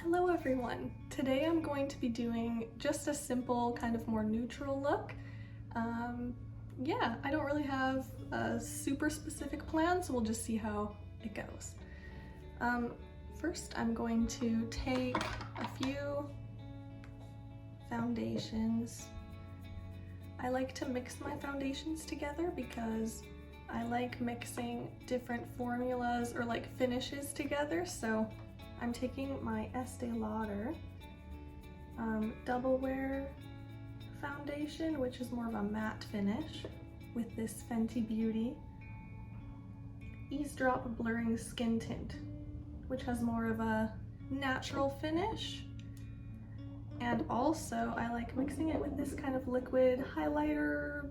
Hello everyone! Today I'm going to be doing just a simple, kind of more neutral look. Yeah, I don't really have a super specific plan, so we'll just see how it goes. First I'm going to take a few foundations. I like to mix my foundations together because I like mixing different formulas or like finishes together, so I'm taking my Estee Lauder Double Wear foundation, which is more of a matte finish, with this Fenty Beauty Eaze Drop Blurring Skin Tint, which has more of a natural finish. And also I like mixing it with this kind of liquid highlighter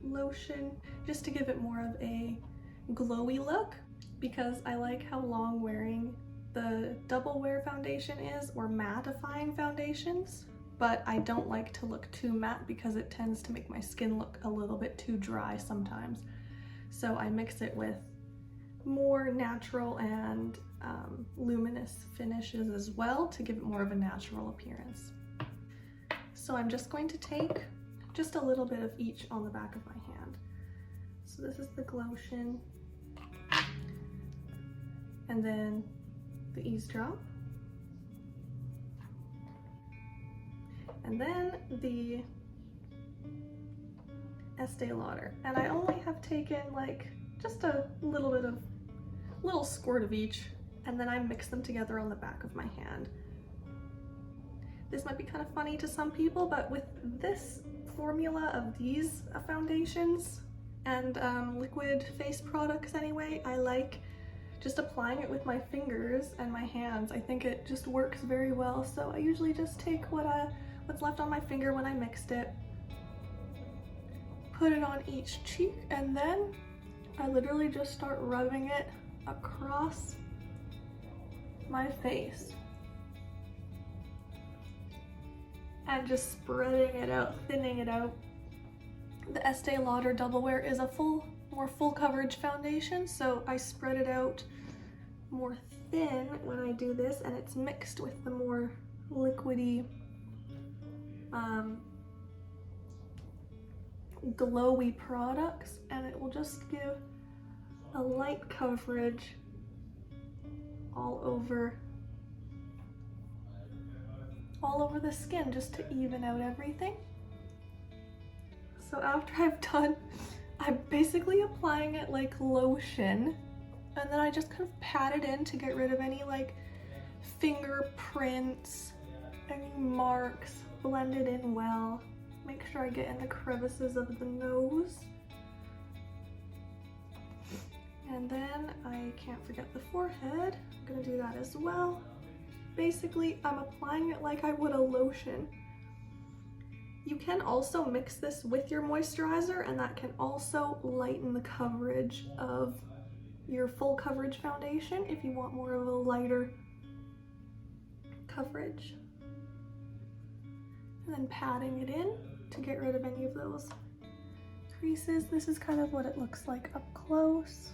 lotion, just to give it more of a glowy look, because I like how long wearing the Double Wear foundation is, or mattifying foundations, but I don't like to look too matte because it tends to make my skin look a little bit too dry sometimes. So I mix it with more natural and luminous finishes as well to give it more of a natural appearance. So I'm just going to take just a little bit of each on the back of my hand. So this is the Glotion, and then the Eaze Drop, and then the Estee Lauder. And I only have taken like just a little squirt of each, and then I mix them together on the back of my hand. This might be kind of funny to some people, but with this formula of these foundations and liquid face products anyway, I like just applying it with my fingers and my hands. I think it just works very well, so I usually just take what's left on my finger when I mixed it, put it on each cheek, and then I literally just start rubbing it across my face and just spreading it out, thinning it out. The Estee Lauder Double Wear is a more full coverage foundation, so I spread it out more thin when I do this, and it's mixed with the more liquidy, glowy products, and it will just give a light coverage all over the skin, just to even out everything. So after I've done, I'm basically applying it like lotion, and then I just kind of pat it in to get rid of any like fingerprints, any marks, blend it in well, make sure I get in the crevices of the nose. And then I can't forget the forehead, I'm gonna do that as well. Basically, I'm applying it like I would a lotion. You can also mix this with your moisturizer, and that can also lighten the coverage of your full coverage foundation if you want more of a lighter coverage. And then patting it in to get rid of any of those creases. This is kind of what it looks like up close.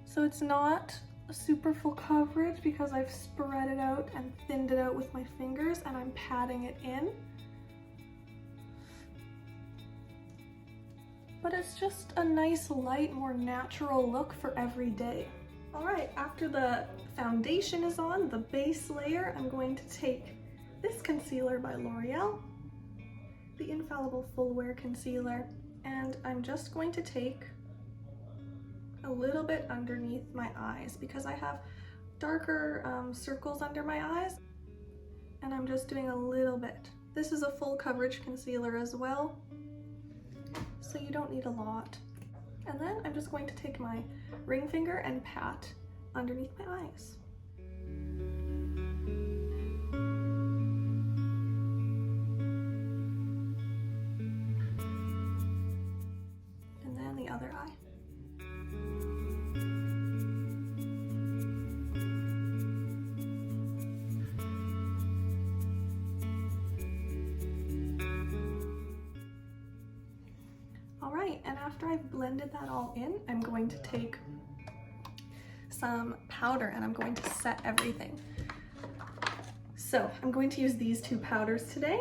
So it's not a super full coverage because I've spread it out and thinned it out with my fingers, and I'm patting it in. But it's just a nice, light, more natural look for every day. All right, after the foundation is on, the base layer, I'm going to take this concealer by L'Oreal, the Infallible Full Wear Concealer, and I'm just going to take a little bit underneath my eyes because I have darker circles under my eyes, and I'm just doing a little bit. This is a full coverage concealer as well, so you don't need a lot. And then I'm just going to take my ring finger and pat underneath my eyes. And then the other eye. All right, and after I've blended that all in, I'm going to take some powder and I'm going to set everything. So I'm going to use these two powders today.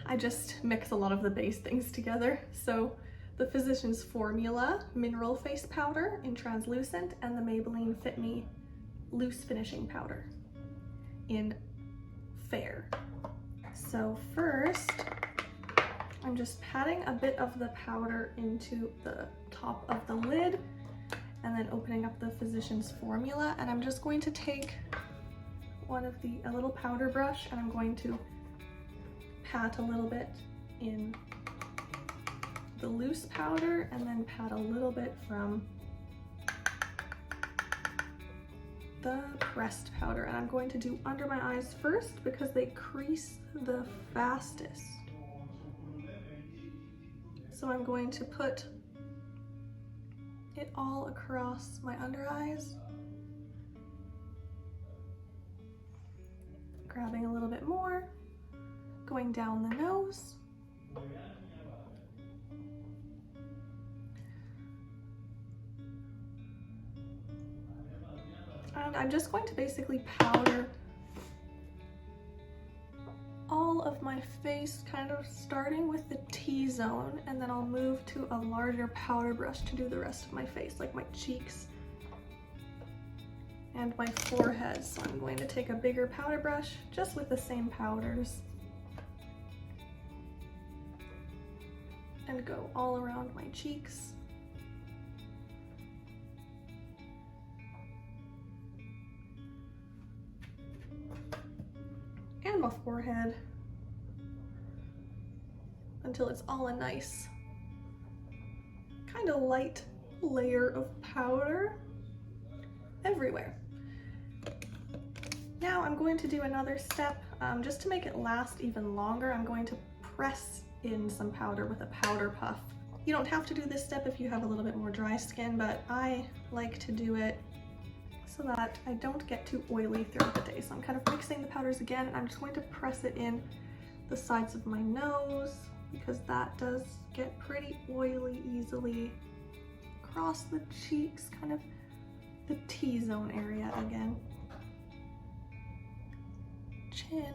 I just mix a lot of the base things together. So the Physicians Formula Mineral Face Powder in Translucent and the Maybelline Fit Me Loose Finishing Powder in Fair. So first, I'm just patting a bit of the powder into the top of the lid and then opening up the Physicians Formula, and I'm just going to take a little powder brush and I'm going to pat a little bit in the loose powder and then pat a little bit from the pressed powder. And I'm going to do under my eyes first because they crease the fastest. So I'm going to put it all across my under eyes, grabbing a little bit more, going down the nose, and I'm just going to basically powder all of my face, kind of starting with the T-zone, and then I'll move to a larger powder brush to do the rest of my face, like my cheeks and my forehead. So I'm going to take a bigger powder brush just with the same powders and go all around my cheeks. And my forehead until it's all a nice kind of light layer of powder everywhere. Now I'm going to do another step just to make it last even longer. I'm going to press in some powder with a powder puff. You don't have to do this step if you have a little bit more dry skin, but I like to do it so that I don't get too oily throughout the day. So I'm kind of mixing the powders again, and I'm just going to press it in the sides of my nose because that does get pretty oily easily. Across the cheeks, kind of the T-zone area again. Chin,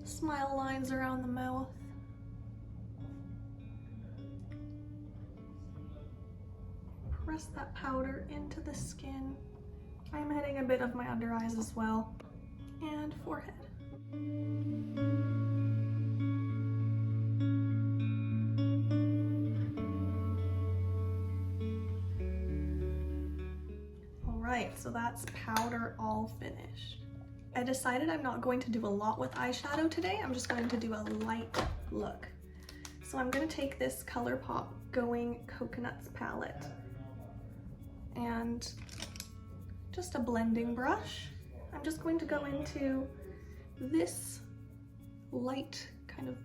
smile lines around the mouth. Press that powder into the skin. I'm hitting a bit of my under eyes as well, and forehead. All right, so that's powder all finished. I decided I'm not going to do a lot with eyeshadow today. I'm just going to do a light look. So I'm going to take this Colourpop Going Coconuts palette and just a blending brush. I'm just going to go into this light kind of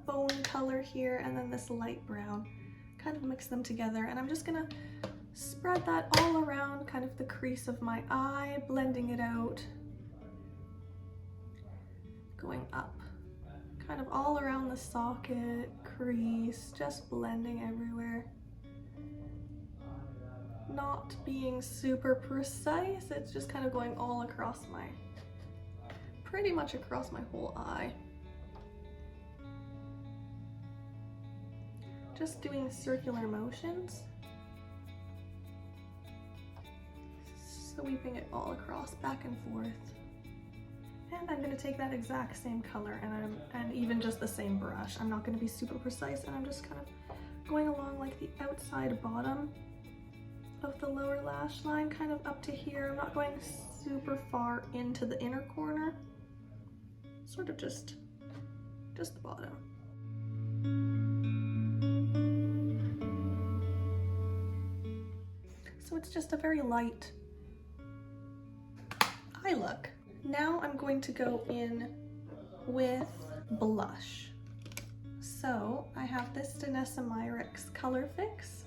bone color here, and then this light brown, kind of mix them together, and I'm just gonna spread that all around kind of the crease of my eye, blending it out, going up kind of all around the socket, crease, just blending everywhere. Not being super precise, it's just kind of going all across pretty much across my whole eye. Just doing circular motions. Sweeping it all across, back and forth. And I'm going to take that exact same color and even just the same brush. I'm not going to be super precise, and I'm just kind of going along like the outside bottom of the lower lash line, kind of up to here. I'm not going super far into the inner corner, sort of just the bottom. So it's just a very light eye look. Now I'm going to go in with blush. So I have this Danessa Myricks Colorfix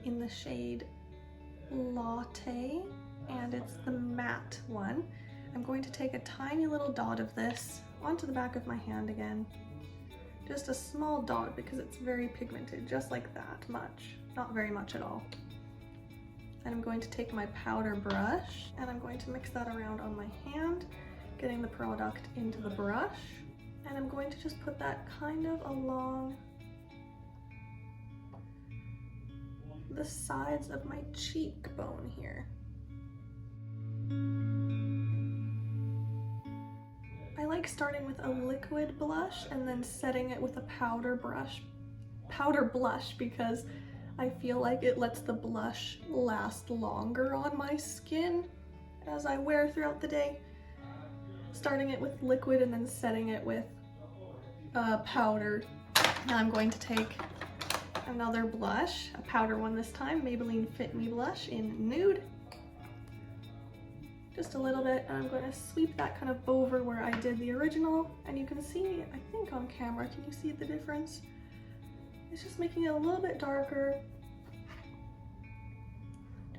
in the shade Latte, and it's the matte one. I'm going to take a tiny little dot of this onto the back of my hand again. Just a small dot because it's very pigmented, just like that much. Not very much at all. And I'm going to take my powder brush and I'm going to mix that around on my hand, getting the product into the brush. And I'm going to just put that kind of along the sides of my cheekbone here. I like starting with a liquid blush and then setting it with a powder blush because I feel like it lets the blush last longer on my skin as I wear throughout the day. Starting it with liquid and then setting it with powder. Now I'm going to take another blush, a powder one this time, Maybelline Fit Me blush in Nude. Just a little bit, and I'm going to sweep that kind of over where I did the original, and you can see, I think on camera, can you see the difference? It's just making it a little bit darker.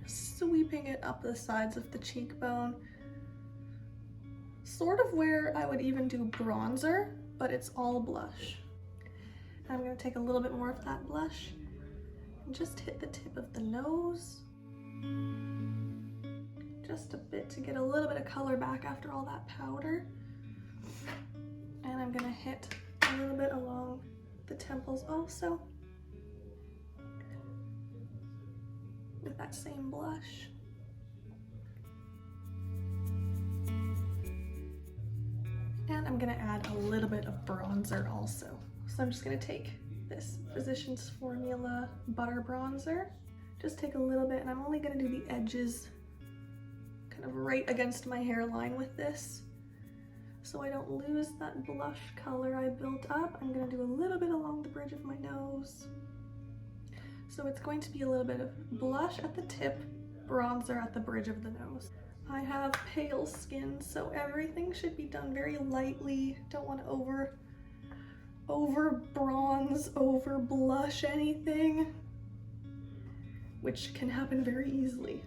Just sweeping it up the sides of the cheekbone. Sort of where I would even do bronzer, but it's all blush. I'm going to take a little bit more of that blush and just hit the tip of the nose. Just a bit to get a little bit of color back after all that powder. And I'm going to hit a little bit along the temples also with that same blush. And I'm going to add a little bit of bronzer also. So I'm just going to take this Physicians Formula Butter Bronzer, just take a little bit, and I'm only going to do the edges kind of right against my hairline with this, so I don't lose that blush color I built up. I'm going to do a little bit along the bridge of my nose. So it's going to be a little bit of blush at the tip, bronzer at the bridge of the nose. I have pale skin, so everything should be done very lightly. Don't want to over bronze, over blush anything, which can happen very easily.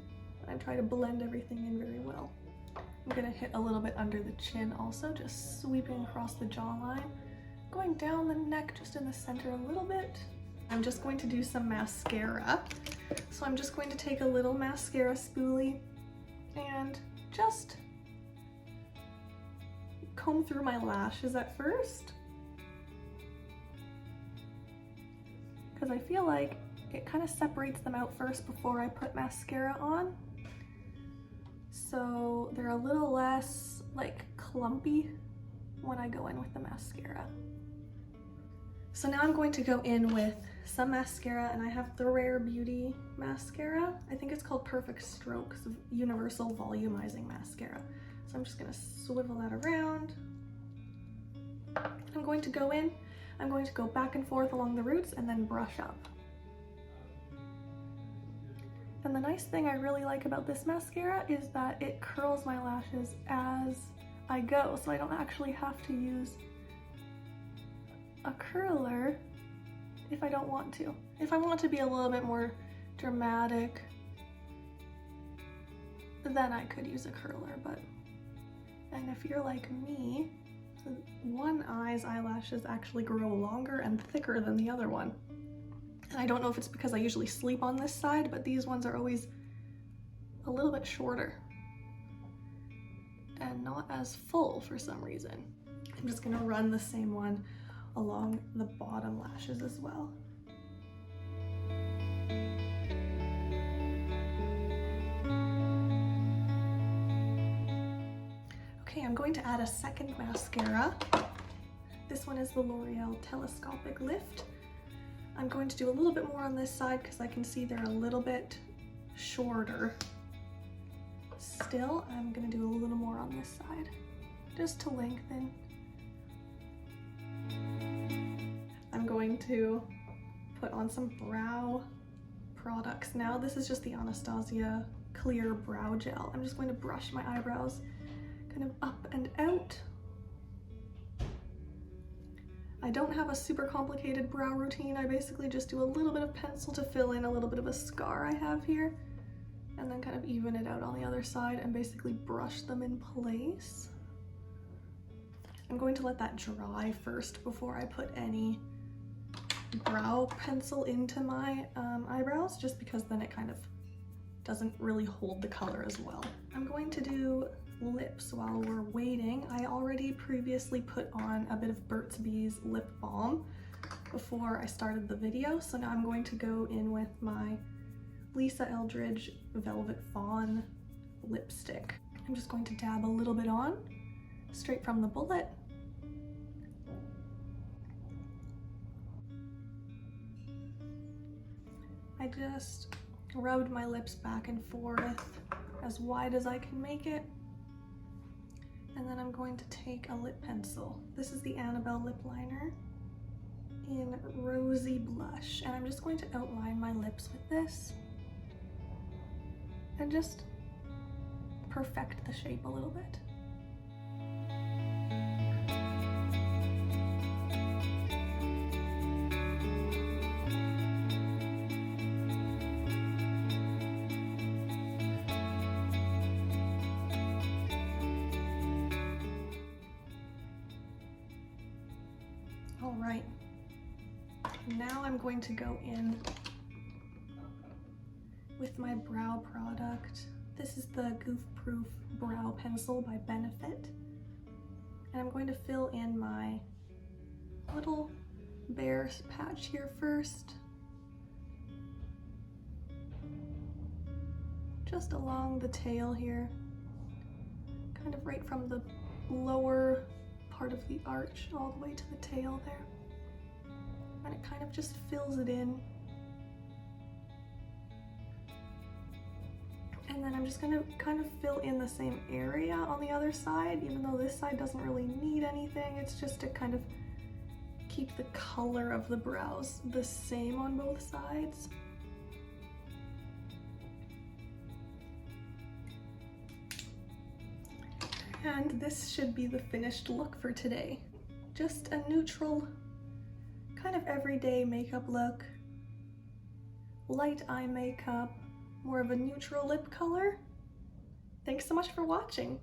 I try to blend everything in very well. I'm gonna hit a little bit under the chin also, just sweeping across the jawline, going down the neck just in the center a little bit. I'm just going to do some mascara. So I'm just going to take a little mascara spoolie and just comb through my lashes at first, because I feel like it kind of separates them out first before I put mascara on. So they're a little less like clumpy when I go in with the mascara. So now I'm going to go in with some mascara, and I have the Rare Beauty mascara. I think it's called Perfect Strokes Universal Volumizing Mascara. So I'm just gonna swivel that around. I'm going to go in, I'm going to go back and forth along the roots and then brush up. And the nice thing I really like about this mascara is that it curls my lashes as I go, so I don't actually have to use a curler if I don't want to. If I want to be a little bit more dramatic, then I could use a curler, and if you're like me, one eye's eyelashes actually grow longer and thicker than the other one. And I don't know if it's because I usually sleep on this side, but these ones are always a little bit shorter and not as full for some reason. I'm just gonna run the same one along the bottom lashes as well. Okay, I'm going to add a second mascara. This one is the L'Oreal Telescopic Lift. I'm going to do a little bit more on this side because I can see they're a little bit shorter. Still, I'm going to do a little more on this side, just to lengthen. I'm going to put on some brow products now. This is just the Anastasia Clear Brow Gel. I'm just going to brush my eyebrows kind of up and out. I don't have a super complicated brow routine. I basically just do a little bit of pencil to fill in a little bit of a scar I have here, and then kind of even it out on the other side and basically brush them in place. I'm going to let that dry first before I put any brow pencil into my eyebrows, just because then it kind of doesn't really hold the color as well. I'm going to do lips while we're waiting. I already previously put on a bit of Burt's Bees lip balm before I started the video, so now I'm going to go in with my Lisa Eldridge Velvet Fawn lipstick. I'm just going to dab a little bit on, straight from the bullet. I just rubbed my lips back and forth as wide as I can make it. And then I'm going to take a lip pencil. This is the Annabelle lip liner in Rosie Blush. And I'm just going to outline my lips with this and just perfect the shape a little bit. All right, now I'm going to go in with my brow product. This is the Goof Proof Brow Pencil by Benefit. And I'm going to fill in my little bare patch here first. Just along the tail here, kind of right from the lower part of the arch all the way to the tail there. And it kind of just fills it in. And then I'm just gonna kind of fill in the same area on the other side, even though this side doesn't really need anything. It's just to kind of keep the color of the brows the same on both sides. And this should be the finished look for today. Just a neutral, kind of everyday makeup look. Light eye makeup, more of a neutral lip color. Thanks so much for watching.